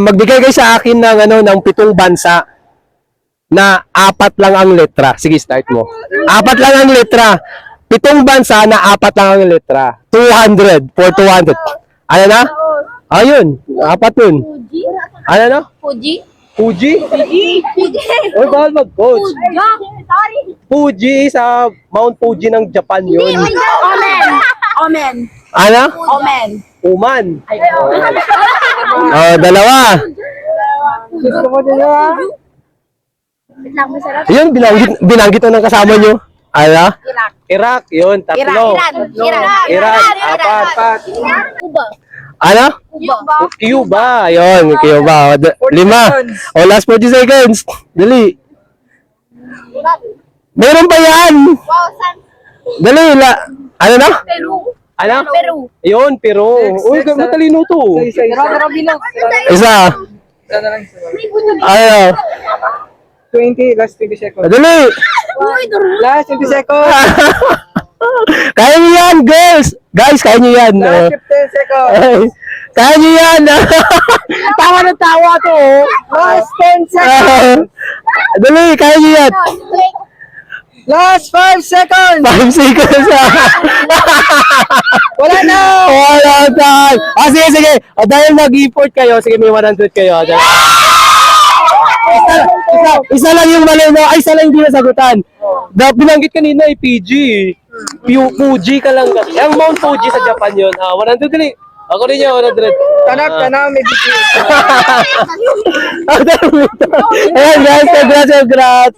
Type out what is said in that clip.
Magbigay kayo sa akin ng ng 7 bansa na 4 lang ang letra. Sige, start mo. 4 lang ang letra. 7 bansa na 4 lang ang letra. 200 for 200. Ano na? Ayun, 4 yun. Fuji? Ano na? Fuji? Fuji? Fuji? Oy, bawal mag-coach. Sorry. Fuji sa Mount Fuji ng Japan yun. Omen. Omen. Ano? Omen. Uman. Oh, dalawa. Gusto mo din ha? Wait lang, masarap. Yun, binanggit mo ng kasama nyo. Ala? Iraq. Iraq, yun, tatlo. Iran, apat. Cuba. Ano? Cuba. Cuba, yun, Cuba. 5. O, last 40 seconds. Dali. Meron pa yan. Wow, san? Dali, ano na? Peru. Ano? Peru. Yun, Peru. Uy, matalino to. Pero bilog. Isa. Isa na lang. Ano? 20, last 20 seconds. Dali. Last 20 seconds. Kaya nyo yan, girls. Guys, kaya nyo yan. Last 15 seconds. Ay, kaya nyo yan. Tawa na tawa to. Last 10 seconds. Dali, kaya nyo yan. Last 5 seconds. 5 seconds. Wala na. Wala na. Sige. Dahil nag-import kayo, sige, may 100 kayo. Isa lang yung mali mo. Isa lang hindi nasagutan. Binanggit kanina ay PG. Fuji ka lang. Yung Mount Fuji sa Japan yun. 100 dali. Ako rin yun, 100. Tanap ka na, may BT. Ayan guys, congrats.